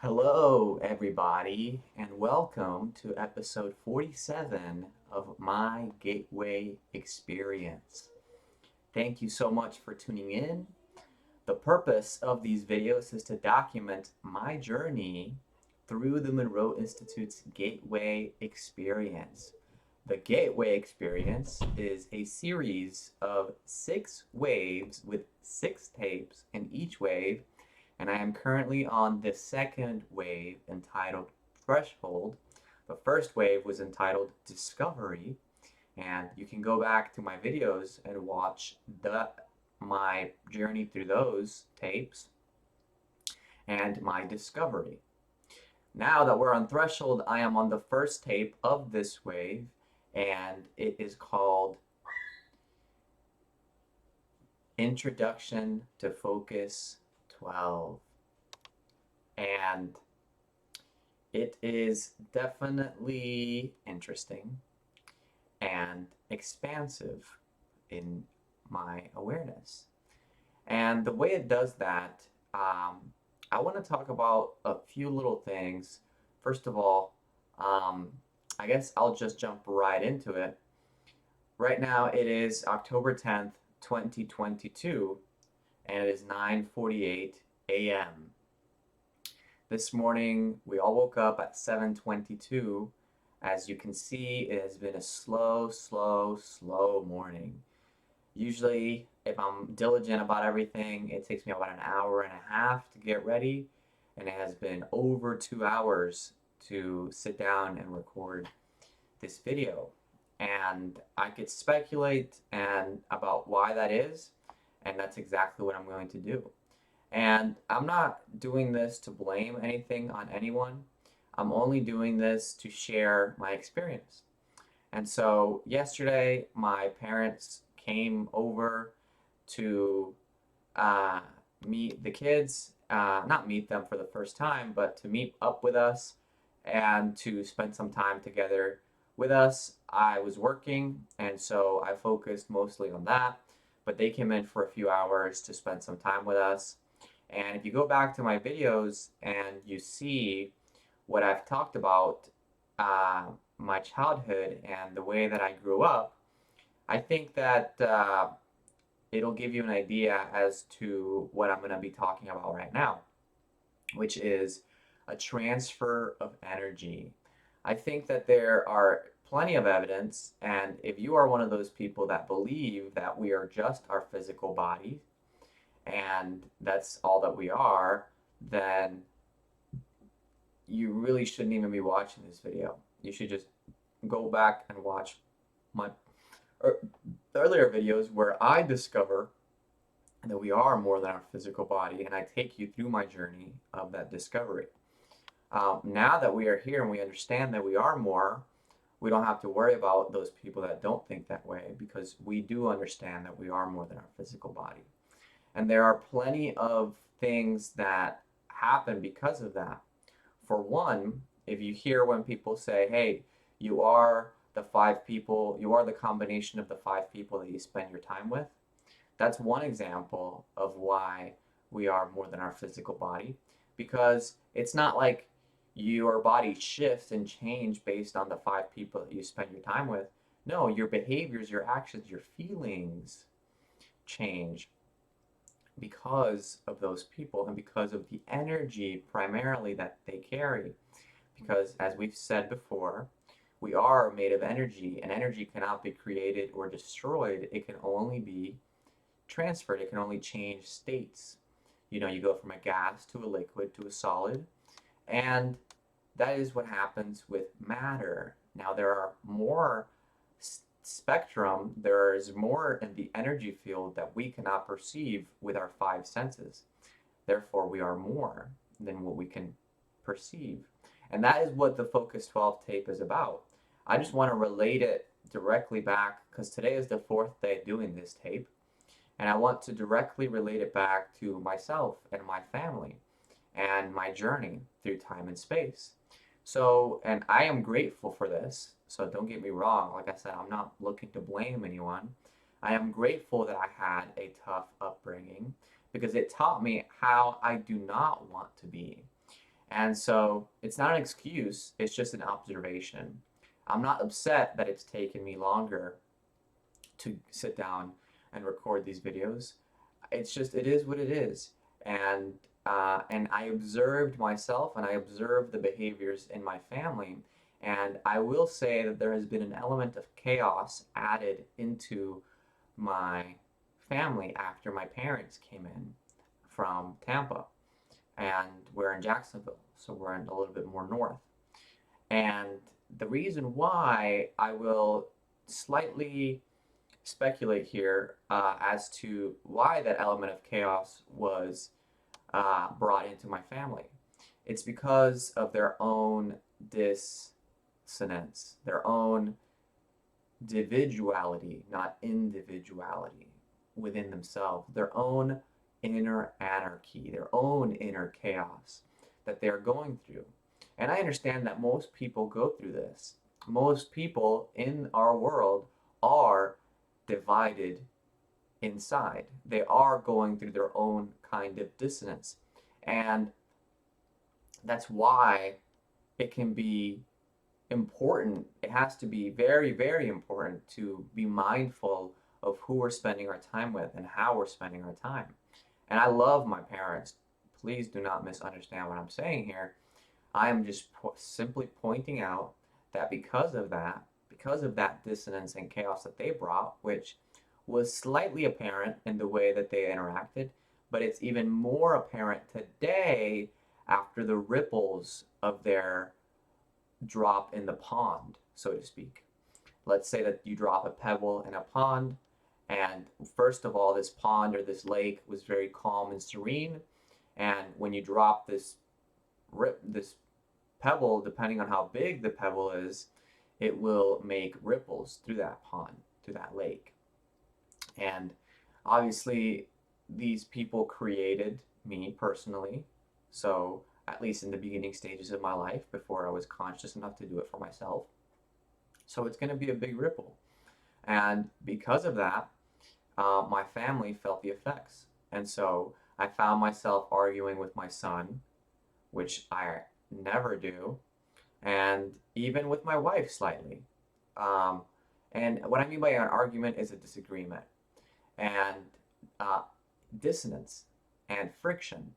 Hello, everybody, and welcome to episode 47 of My Gateway Experience. Thank you so much for tuning in. The purpose of these videos is to document my journey through the Monroe Institute's Gateway Experience. The Gateway Experience is a series of 6 waves with 6 tapes in each wave, and I am currently on the second wave entitled Threshold. The first wave was entitled Discovery, and you can go back to my videos and watch my journey through those tapes and my discovery. Now that we're on Threshold, I am on the first tape of this wave, and it is called Introduction to Focus 12. And it is definitely interesting and expansive in my awareness. And the way it does that, I want to talk about a few little things. First of all, I guess I'll just jump right into it. Right now it is October 10th, 2022, and it is 9:48 a.m. This morning we all woke up at 7:22. As you can see, it has been a slow morning. Usually, if I'm diligent about everything, it takes me about an hour and a half to get ready, and it has been over 2 hours to sit down and record this video. And I could speculate about why that is, and that's exactly what I'm going to do. And I'm not doing this to blame anything on anyone. I'm only doing this to share my experience. And so yesterday, my parents came over to uh, meet the kids, not meet them for the first time, but to meet up with us and to spend some time together with us. I was working, and so I focused mostly on that, but they came in for a few hours to spend some time with us. And if you go back to my videos and you see what I've talked about, uh, my childhood and the way that I grew up, I think that it'll give you an idea as to what I'm going to be talking about right now, which is a transfer of energy. I think that there are plenty of evidence, and if you are one of those people that believe that we are just our physical body and that's all that we are, then you really shouldn't even be watching this video. You should just go back and watch my earlier videos where I discover that we are more than our physical body, and I take you through my journey of that discovery. Now that we are here and we understand that we are more, we don't have to worry about those people that don't think that way, because we do understand that we are more than our physical body. And there are plenty of things that happen because of that. For one, if you hear when people say, hey, you are the 5 people, you are the combination of the 5 people that you spend your time with, that's one example of why we are more than our physical body, because it's not like your body shifts and change based on the 5 people that you spend your time with. No, your behaviors, your actions, your feelings change because of those people and because of the energy primarily that they carry. Because as we've said before, we are made of energy, and energy cannot be created or destroyed. It can only be transferred. It can only change states. You know, you go from a gas to a liquid to a solid, and that is what happens with matter. Now, there are more spectrum, there is more in the energy field that we cannot perceive with our 5 senses. Therefore, we are more than what we can perceive. And that is what the Focus 12 tape is about. I just want to relate it directly back, because today is the 4th day doing this tape, and I want to directly relate it back to myself and my family and my journey through time and space. So, and I am grateful for this. So don't get me wrong. Like I said, I'm not looking to blame anyone. I am grateful that I had a tough upbringing, because it taught me how I do not want to be. And so it's not an excuse, it's just an observation. I'm not upset that it's taken me longer to sit down and record these videos. It's just, it is what it is. And I observed myself and I observed the behaviors in my family. And I will say that there has been an element of chaos added into my family after my parents came in from Tampa, and we're in Jacksonville, so we're in a little bit more north. And the reason why, I will slightly speculate here as to why that element of chaos was brought into my family. It's because of their own dissonance, their own individuality, not individuality within themselves, their own inner anarchy, their own inner chaos that they're going through. And I understand that most people go through this. Most people in our world are divided inside. They are going through their own kind of dissonance. And that's why it can be important. It has to be very, very important to be mindful of who we're spending our time with and how we're spending our time. And I love my parents. Please do not misunderstand what I'm saying here. I am just simply pointing out that because of that dissonance and chaos that they brought, which was slightly apparent in the way that they interacted, but it's even more apparent today after the ripples of their drop in the pond, so to speak. Let's say that you drop a pebble in a pond, and first of all, this pond or this lake was very calm and serene. And when you drop this pebble, depending on how big the pebble is, it will make ripples through that pond, through that lake. And obviously, these people created me personally. So, at least in the beginning stages of my life, before I was conscious enough to do it for myself. So, it's going to be a big ripple. And because of that, my family felt the effects. And so, I found myself arguing with my son, which I never do, and even with my wife slightly. Um, and what I mean by an argument is a disagreement and uh, dissonance and friction.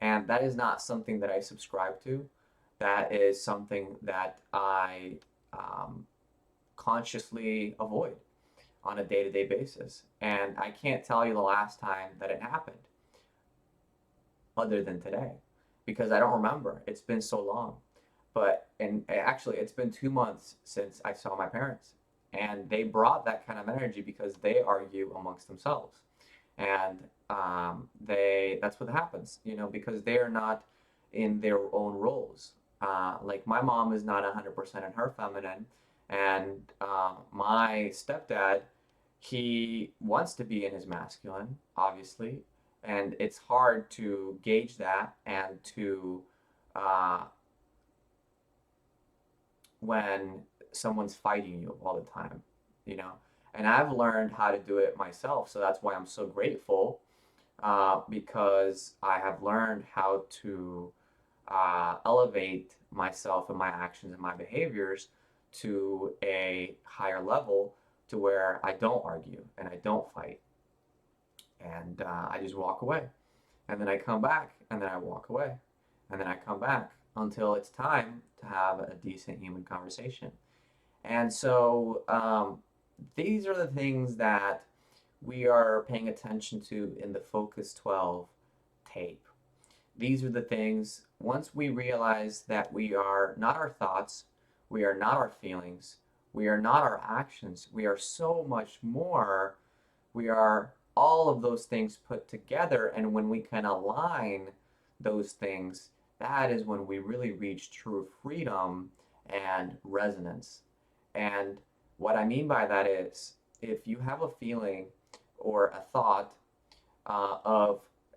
And that is not something that I subscribe to. That is something that I um, consciously avoid on a day to day basis. And I can't tell you the last time that it happened other than today because I don't remember. It's been so long. And actually, it's been 2 months since I saw my parents. And they brought that kind of energy because they argue amongst themselves. And that's what happens, because they are not in their own roles. Like my mom is not 100% in her feminine, and my stepdad, he wants to be in his masculine, obviously, and it's hard to gauge that and to uh, when someone's fighting you all the time, you know. And I've learned how to do it myself, so that's why I'm so grateful because I have learned how to elevate myself and my actions and my behaviors to a higher level to where I don't argue and I don't fight. And I just walk away. And then I come back and then I walk away. And then I come back until it's time to have a decent human conversation. And so these are the things that we are paying attention to in the Focus 12 tape. These are the things, once we realize that we are not our thoughts, we are not our feelings, we are not our actions, we are so much more, we are all of those things put together. And when we can align those things, that is when we really reach true freedom and resonance. And what I mean by that is if you have a feeling or a thought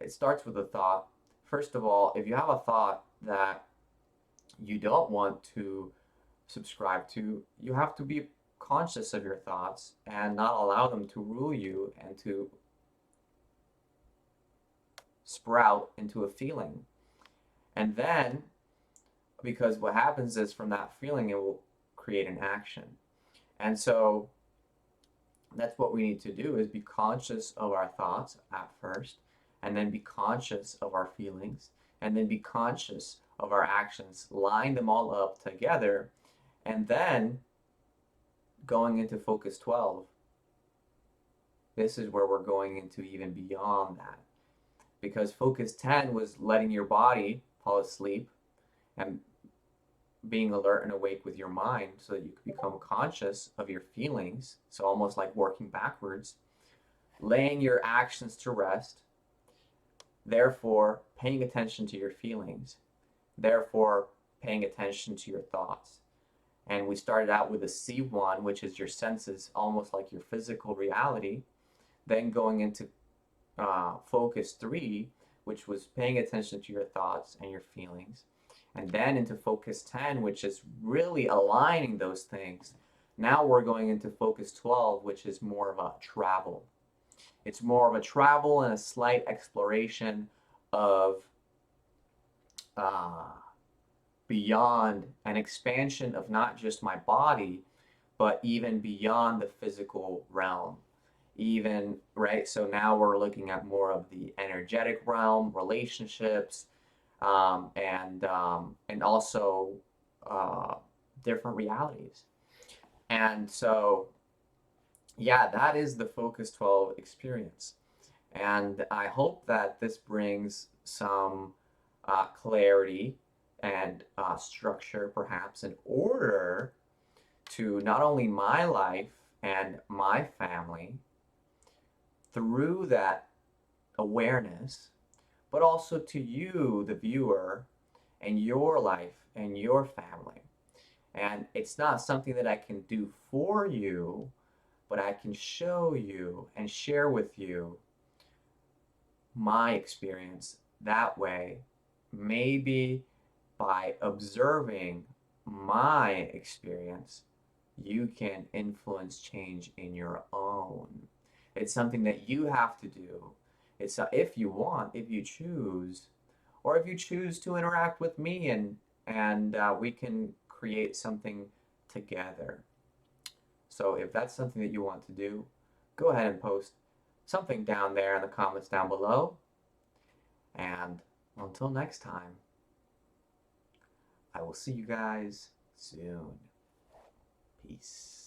it starts with a thought. First of all, if you have a thought that you don't want to subscribe to, you have to be conscious of your thoughts and not allow them to rule you and to sprout into a feeling. And then because what happens is from that feeling, it will create an action. And so that's what we need to do is be conscious of our thoughts at first, and then be conscious of our feelings, and then be conscious of our actions, line them all up together, and then going into focus 12, this is where we're going into even beyond that. Because focus 10 was letting your body fall asleep and being alert and awake with your mind so that you can become conscious of your feelings. So almost like working backwards, laying your actions to rest, therefore paying attention to your feelings, therefore paying attention to your thoughts. And we started out with a C1, which is your senses, almost like your physical reality, then going into focus 3, which was paying attention to your thoughts and your feelings, and then into focus 10, which is really aligning those things. Now we're going into focus 12, which is more of a travel. It's more of a travel and a slight exploration of beyond an expansion of not just my body, but even beyond the physical realm. Even, right? So now we're looking at more of the energetic realm, relationships, and also different realities. And so, yeah, that is the Focus 12 experience. And I hope that this brings some clarity and structure, perhaps, in order to not only my life and my family through that awareness, but also to you, the viewer, and your life and your family. And it's not something that I can do for you, but I can show you and share with you my experience that way. Maybe by observing my experience, you can influence change in your own. It's something that you have to do. It's if you want, if you choose, or if you choose to interact with me and we can create something together. So if that's something that you want to do, go ahead and post something down there in the comments down below. And until next time, I will see you guys soon. Peace.